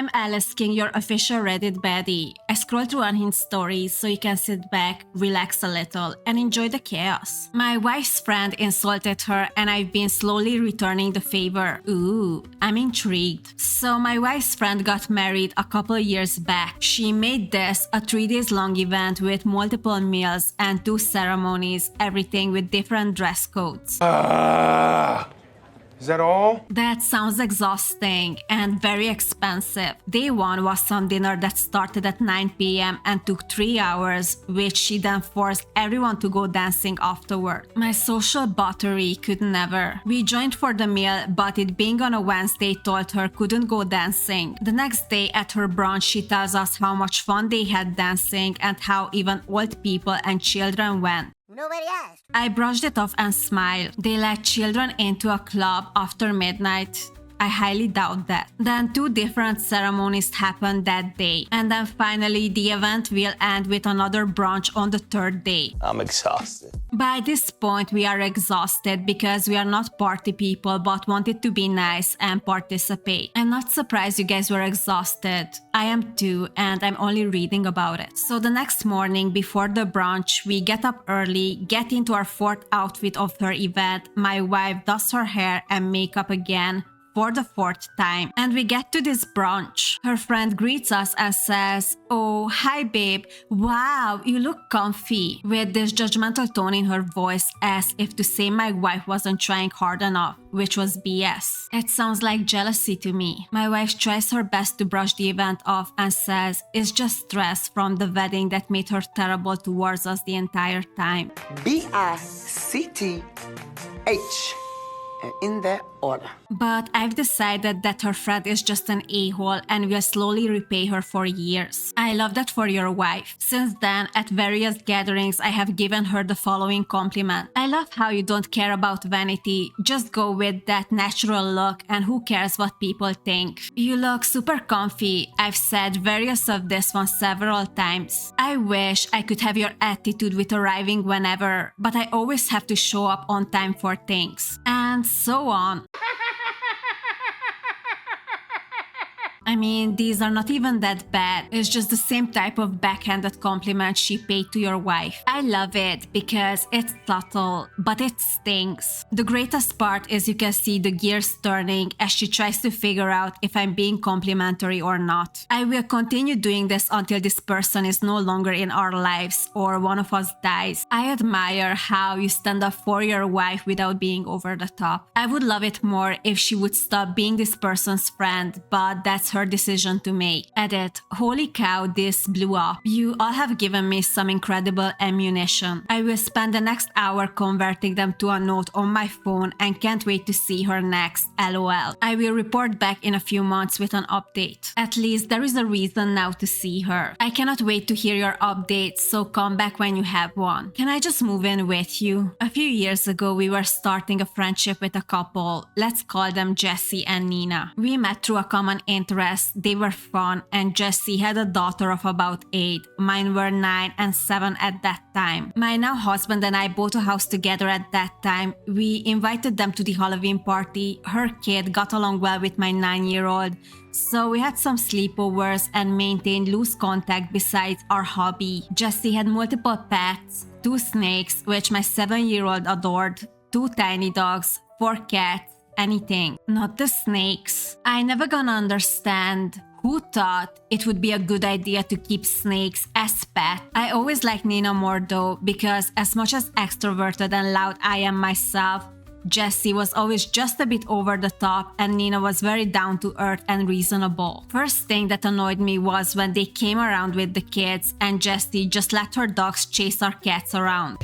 I'm Alice King, your official Reddit baddie. I scroll through unhinged stories so you can sit back, relax a little, and enjoy the chaos. My wife's friend insulted her and I've been slowly returning the favor. Ooh, I'm intrigued. So my wife's friend got married a couple years back. She made this a 3 days long event with multiple meals and 2 ceremonies, everything with different dress codes. Is that all? That sounds exhausting and very expensive. Day 1 was some dinner that started at 9 p.m. and took 3 hours, which she then forced everyone to go dancing afterward. My social battery could never. We joined for the meal, but it being on a Wednesday told her couldn't go dancing. The next day at her brunch, she tells us how much fun they had dancing and how even old people and children went. Nobody asked. I brushed it off and smiled. They let children into a club after midnight. I highly doubt that. Then 2 different ceremonies happened that day. And then finally, the event will end with another brunch on the 3rd day. I'm exhausted. By this point, we are exhausted because we are not party people but wanted to be nice and participate. I'm not surprised you guys were exhausted. I am too, and I'm only reading about it. So the next morning before the brunch, we get up early, get into our 4th outfit of her event. My wife does her hair and makeup again for the 4th time, and we get to this brunch. Her friend greets us and says, "Oh, hi babe, wow, you look comfy," with this judgmental tone in her voice as if to say my wife wasn't trying hard enough, which was BS. It sounds like jealousy to me. My wife tries her best to brush the event off and says it's just stress from the wedding that made her terrible towards us the entire time. BICTH. In that order. But I've decided that her friend is just an a-hole and will slowly repay her for years. I love that for your wife. Since then, at various gatherings, I have given her the following compliment. I love how you don't care about vanity, just go with that natural look and who cares what people think. You look super comfy. I've said various of this one several times. I wish I could have your attitude with arriving whenever, but I always have to show up on time for things. And so on. I mean, these are not even that bad. It's just the same type of backhanded compliment she paid to your wife. I love it because it's subtle, but it stings. The greatest part is you can see the gears turning as she tries to figure out if I'm being complimentary or not. I will continue doing this until this person is no longer in our lives or one of us dies. I admire how you stand up for your wife without being over the top. I would love it more if she would stop being this person's friend, but that's her decision to make. Edit. Holy cow, this blew up. You all have given me some incredible ammunition. I will spend the next hour converting them to a note on my phone and can't wait to see her next. LOL. I will report back in a few months with an update. At least there is a reason now to see her. I cannot wait to hear your updates, so come back when you have one. Can I just move in with you? A few years ago, we were starting a friendship with a couple. Let's call them Jesse and Nina. We met through a common interest. They were fun, and Jesse had a daughter of about 8. Mine were 9 and 7 at that time. My now husband and I bought a house together at that time. We invited them to the Halloween party. Her kid got along well with my 9-year-old. So we had some sleepovers and maintained loose contact besides our hobby. Jesse had multiple pets, 2 snakes, which my 7-year-old adored, 2 tiny dogs, 4 cats, anything. Not the snakes. I never gonna understand who thought it would be a good idea to keep snakes as pets. I always liked Nina more though, because as much as extroverted and loud I am myself, Jessie was always just a bit over the top and Nina was very down to earth and reasonable. First thing that annoyed me was when they came around with the kids and Jessie just let her dogs chase our cats around.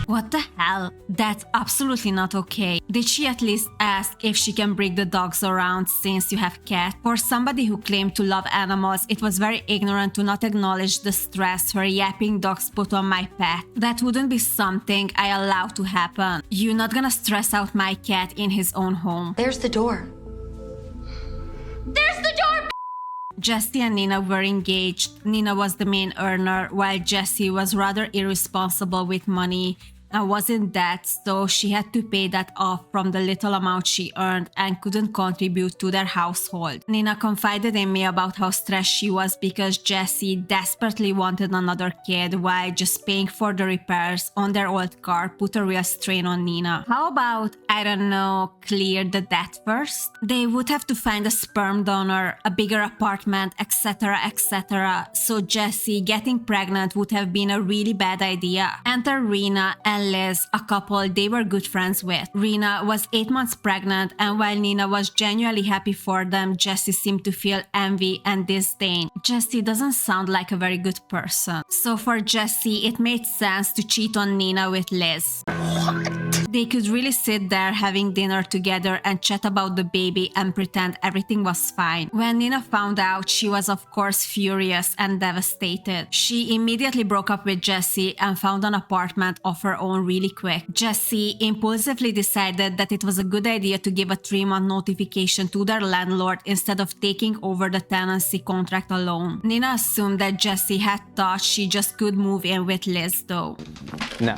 What the hell? That's absolutely not okay. Did she at least ask if she can bring the dogs around since you have cats? For somebody who claimed to love animals, it was very ignorant to not acknowledge the stress her yapping dogs put on my pet. That wouldn't be something I allow to happen. You're not gonna stress out my cat in his own home. There's the door. There's the door! Jessie and Nina were engaged. Nina was the main earner, while Jessie was rather irresponsible with money and was in debt, so she had to pay that off from the little amount she earned and couldn't contribute to their household. Nina confided in me about how stressed she was because Jessie desperately wanted another kid, while just paying for the repairs on their old car put a real strain on Nina. How about, I don't know, clear the debt first? They would have to find a sperm donor, a bigger apartment, etc, etc. So Jessie getting pregnant would have been a really bad idea. Enter Rena and Liz, a couple they were good friends with. Rena was 8 months pregnant, and while Nina was genuinely happy for them, Jessie seemed to feel envy and disdain. Jessie doesn't sound like a very good person. So for Jessie, it made sense to cheat on Nina with Liz. They could really sit there having dinner together and chat about the baby and pretend everything was fine. When Nina found out, she was of course furious and devastated. She immediately broke up with Jessie and found an apartment of her own really quick. Jessie impulsively decided that it was a good idea to give a 3-month notification to their landlord instead of taking over the tenancy contract alone. Nina assumed that Jessie had thought she just could move in with Liz though. No.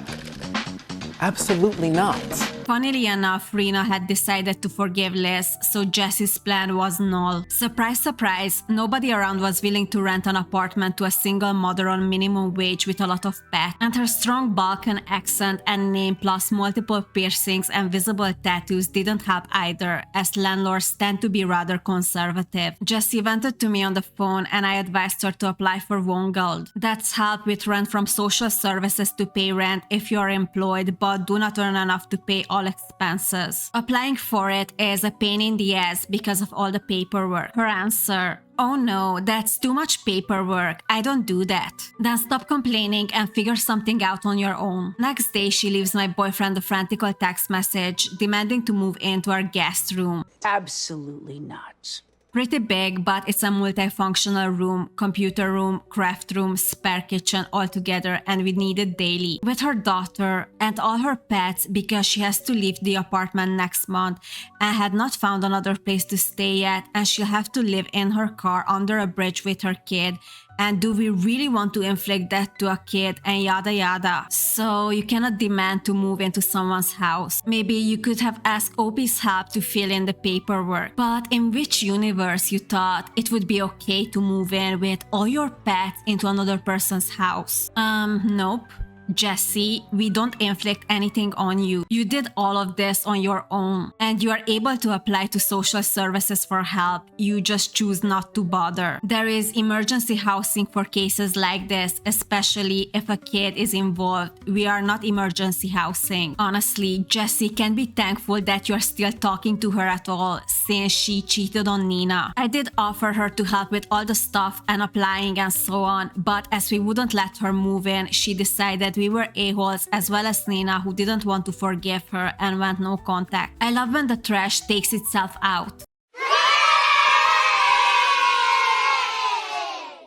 Absolutely not. Funnily enough, Rena had decided to forgive Liz, so Jessie's plan was null. Surprise, surprise, nobody around was willing to rent an apartment to a single mother on minimum wage with a lot of pets. And her strong Balkan accent and name plus multiple piercings and visible tattoos didn't help either, as landlords tend to be rather conservative. Jessie vented to me on the phone and I advised her to apply for Wongeld. That's help with rent from social services to pay rent if you're employed but do not earn enough to pay all expenses. Applying for it is a pain in the ass because of all the paperwork. Her answer: oh no, that's too much paperwork. I don't do that. Then stop complaining and figure something out on your own. Next day, she leaves my boyfriend a frantic text message demanding to move into our guest room. Absolutely not. Pretty big, but it's a multifunctional room, computer room, craft room, spare kitchen all together, and we need it daily. With her daughter and all her pets because she has to leave the apartment next month and had not found another place to stay yet, and she'll have to live in her car under a bridge with her kid. And do we really want to inflict that to a kid and yada yada? So you cannot demand to move into someone's house. Maybe you could have asked OP's help to fill in the paperwork. But in which universe you thought it would be okay to move in with all your pets into another person's house? Nope. Jessie, we don't inflict anything on you. You did all of this on your own, and you are able to apply to social services for help. You just choose not to bother. There is emergency housing for cases like this, especially if a kid is involved. We are not emergency housing. Honestly, Jessie can be thankful that you're still talking to her at all, since she cheated on Nina. I did offer her to help with all the stuff and applying and so on, but as we wouldn't let her move in, she decided we were a-holes, as well as Nina, who didn't want to forgive her and went no contact. I love when the trash takes itself out.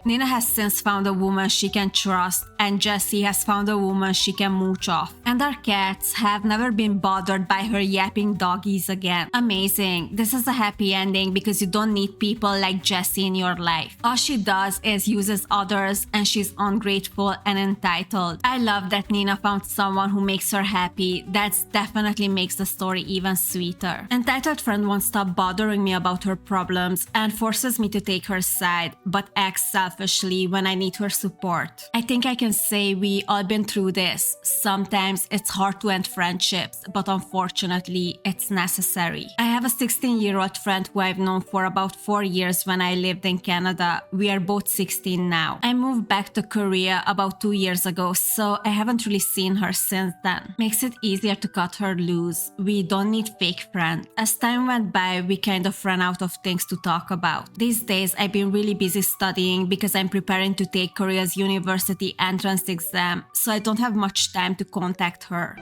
Nina has since found a woman she can trust, and Jessie has found a woman she can mooch off. And our cats have never been bothered by her yapping doggies again. Amazing. This is a happy ending because you don't need people like Jessie in your life. All she does is uses others, and she's ungrateful and entitled. I love that Nina found someone who makes her happy. That definitely makes the story even sweeter. Entitled friend won't stop bothering me about her problems and forces me to take her side, but acts selfishly when I need her support. I think I can say we all been through this. Sometimes it's hard to end friendships, but unfortunately, it's necessary. I have a 16-year-old friend who I've known for about 4 years when I lived in Canada. We are both 16 now. I moved back to Korea about 2 years ago, so I haven't really seen her since then. Makes it easier to cut her loose. We don't need fake friends. As time went by, we kind of ran out of things to talk about. These days, I've been really busy studying because I'm preparing to take Korea's university entrance exam, so I don't have much time to contact her.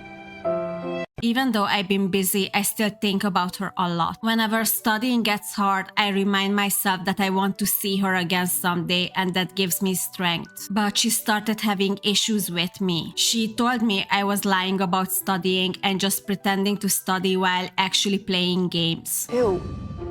Even though I've been busy, I still think about her a lot. Whenever studying gets hard, I remind myself that I want to see her again someday, and that gives me strength. But she started having issues with me. She told me I was lying about studying and just pretending to study while actually playing games. Ew.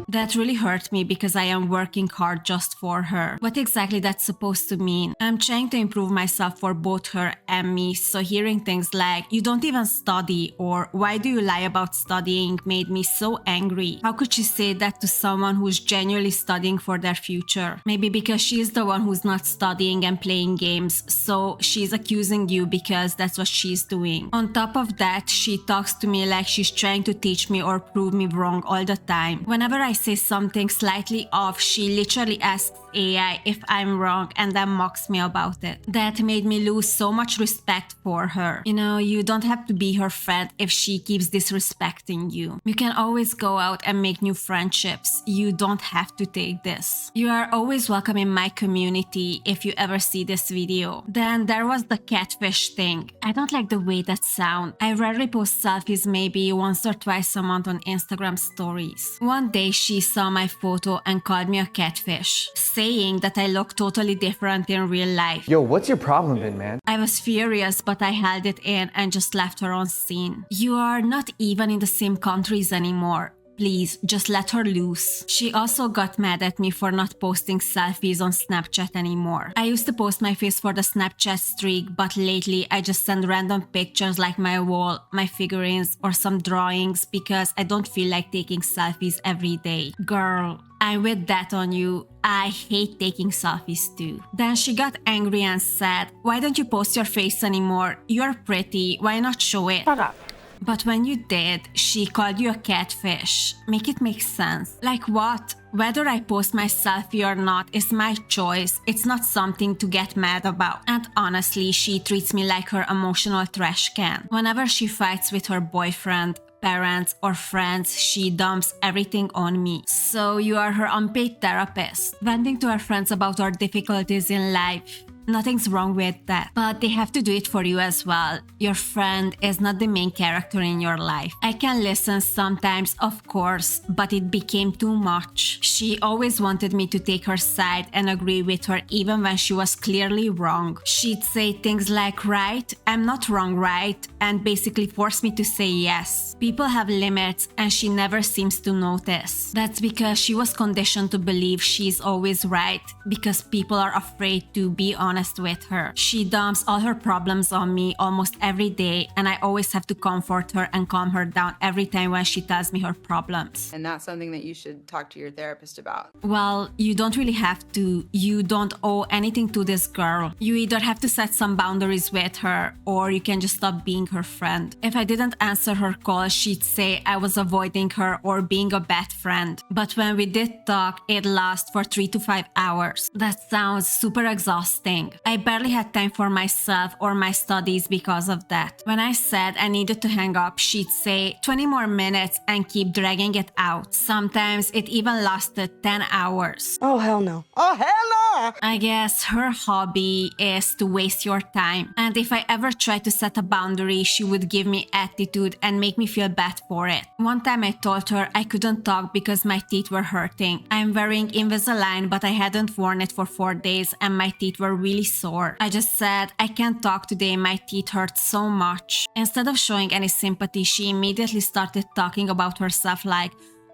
That really hurt me because I am working hard just for her. What exactly that's supposed to mean? I'm trying to improve myself for both her and me, so hearing things like, you don't even study, or why do you lie about studying, made me so angry. How could she say that to someone who's genuinely studying for their future? Maybe because she's the one who's not studying and playing games, so she's accusing you because that's what she's doing. On top of that, she talks to me like she's trying to teach me or prove me wrong all the time. Whenever I say something slightly off, she literally asks AI if I'm wrong and then mocks me about it. That made me lose so much respect for her. You know, you don't have to be her friend if she keeps disrespecting you. You can always go out and make new friendships. You don't have to take this. You are always welcome in my community if you ever see this video. Then there was the catfish thing. I don't like the way that sounds. I rarely post selfies, maybe once or twice a month on Instagram stories. One day she saw my photo and called me a catfish, saying that I look totally different in real life. Yo, what's your problem been, man? I was furious, but I held it in and just left her on scene. You are not even in the same countries anymore. Please, just let her loose. She also got mad at me for not posting selfies on Snapchat anymore. I used to post my face for the Snapchat streak, but lately I just send random pictures like my wall, my figurines, or some drawings because I don't feel like taking selfies every day. Girl, I'm with that on you. I hate taking selfies too. Then she got angry and said, why don't you post your face anymore? You're pretty, why not show it? Shut up. But when you did, she called you a catfish. Make it make sense. Like what? Whether I post my selfie or not is my choice. It's not something to get mad about. And honestly, she treats me like her emotional trash can. Whenever she fights with her boyfriend, parents, or friends, she dumps everything on me. So you are her unpaid therapist, venting to her friends about her difficulties in life. Nothing's wrong with that, but they have to do it for you as well. Your friend is not the main character in your life. I can listen sometimes, of course, but it became too much. She always wanted me to take her side and agree with her even when she was clearly wrong. She'd say things like, right, I'm not wrong, right? And basically force me to say yes. People have limits and she never seems to notice. That's because she was conditioned to believe she's always right, because people are afraid to be honest with her. She dumps all her problems on me almost every day, and I always have to comfort her and calm her down every time when she tells me her problems. And that's something that you should talk to your therapist about. Well, you don't really have to. You don't owe anything to this girl. You either have to set some boundaries with her, or you can just stop being her friend. If I didn't answer her call, she'd say I was avoiding her or being a bad friend. But when we did talk, it lasted for 3 to 5 hours. That sounds super exhausting. I barely had time for myself or my studies because of that. When I said I needed to hang up, she'd say 20 more minutes and keep dragging it out. Sometimes it even lasted 10 hours. Oh, hell no. Oh, hell no! I guess her hobby is to waste your time. And if I ever tried to set a boundary, she would give me attitude and make me feel bad for it. One time I told her I couldn't talk because my teeth were hurting. I'm wearing Invisalign, but I hadn't worn it for 4 days and my teeth were really sore. I just said, I can't talk today, my teeth hurt so much. Instead of showing any sympathy, she immediately started talking about herself like,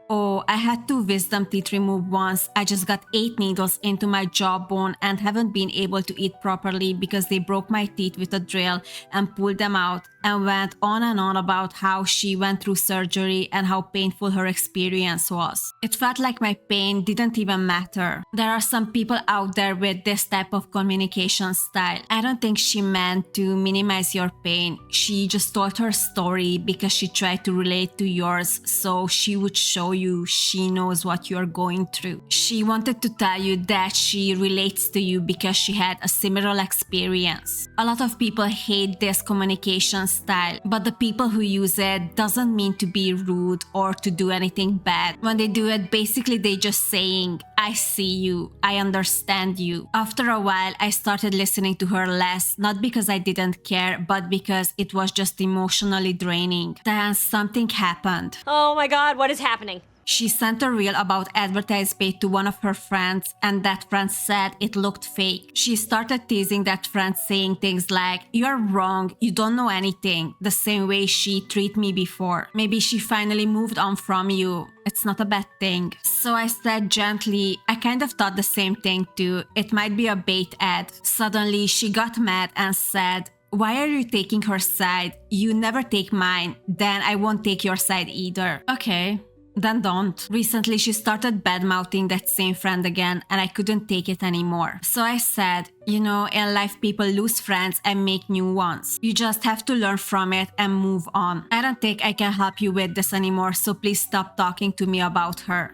oh, I had 2 wisdom teeth removed once. I just got 8 needles into my jawbone and haven't been able to eat properly because they broke my teeth with a drill and pulled them out, and went on and on about how she went through surgery and how painful her experience was. It felt like my pain didn't even matter. There are some people out there with this type of communication style. I don't think she meant to minimize your pain. She just told her story because she tried to relate to yours, so she would show you she knows what you're going through. She wanted to tell you that she relates to you because she had a similar experience. A lot of people hate this communication style, but the people who use it doesn't mean to be rude or to do anything bad. When they do it, basically they just saying, I see you, I understand you. After a while, I started listening to her less, not because I didn't care, but because it was just emotionally draining. Then something happened. Oh my god, what is happening? She sent a reel about advertised bait to one of her friends, and that friend said it looked fake. She started teasing that friend, saying things like, "You're wrong, you don't know anything," the same way she treated me before. Maybe she finally moved on from you. It's not a bad thing. So I said gently, I kind of thought the same thing too. It might be a bait ad. Suddenly she got mad and said, "Why are you taking her side? You never take mine. Then I won't take your side either." Okay, then don't. Recently she started badmouthing that same friend again, and I couldn't take it anymore. So I said, you know, in life people lose friends and make new ones. You just have to learn from it and move on. I don't think I can help you with this anymore, so please stop talking to me about her.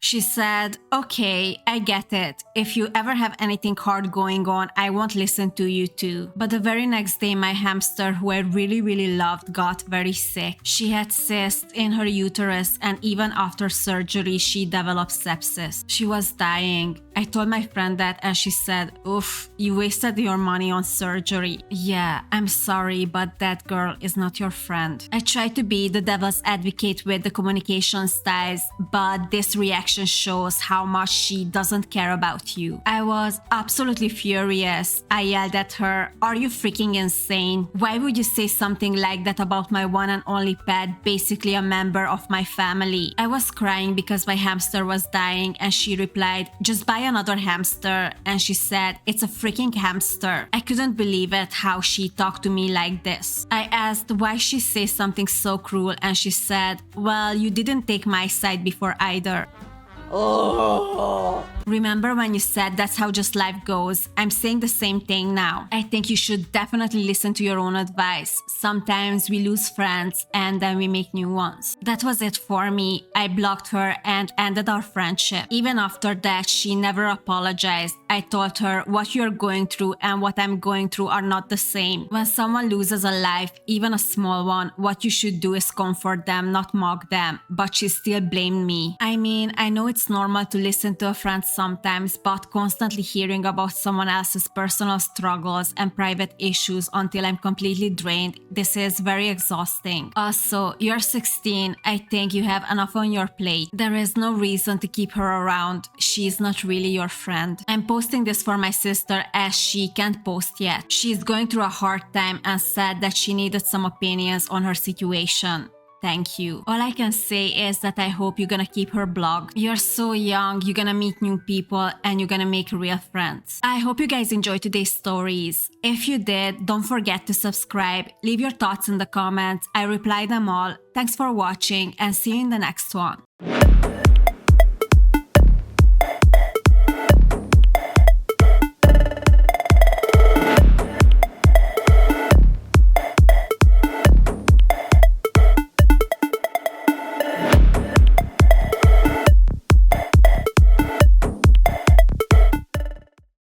She said, "Okay, I get it. If you ever have anything hard going on, I won't listen to you too." But the very next day, my hamster, who I really loved, got very sick. She had cysts in her uterus, and even after surgery, she developed sepsis. She was dying. I told my friend that, and she said, "Oof, you wasted your money on surgery." Yeah, I'm sorry, but that girl is not your friend. I tried to be the devil's advocate with the communication styles, but this reaction shows how much she doesn't care about you. I was absolutely furious. I yelled at her, "Are you freaking insane? Why would you say something like that about my one and only pet, basically a member of my family?" I was crying because my hamster was dying, and she replied, "Just buy another hamster." And she said, "It's a freaking hamster." I couldn't believe it how she talked to me like this. I asked why she says something so cruel, and she said, "Well, you didn't take my side before either." Remember when you said that's how just life goes? I'm saying the same thing now. I think you should definitely listen to your own advice. Sometimes we lose friends and then we make new ones. That was it for me. I blocked her and ended our friendship. Even after that, she never apologized. I told her what you're going through and what I'm going through are not the same. When someone loses a life, even a small one, what you should do is comfort them, not mock them. But she still blamed me. I mean, I know it's normal to listen to a friend sometimes, but constantly hearing about someone else's personal struggles and private issues until I'm completely drained, this is very exhausting. Also, you're 16. I think you have enough on your plate. There is no reason to keep her around. She's not really your friend. I'm posting this for my sister as she can't post yet. She's going through a hard time and said that she needed some opinions on her situation. Thank you. All I can say is that I hope you're gonna keep her blog. You're so young, you're gonna meet new people, and you're gonna make real friends. I hope you guys enjoyed today's stories. If you did, don't forget to subscribe. Leave your thoughts in the comments. I reply them all. Thanks for watching, and see you in the next one.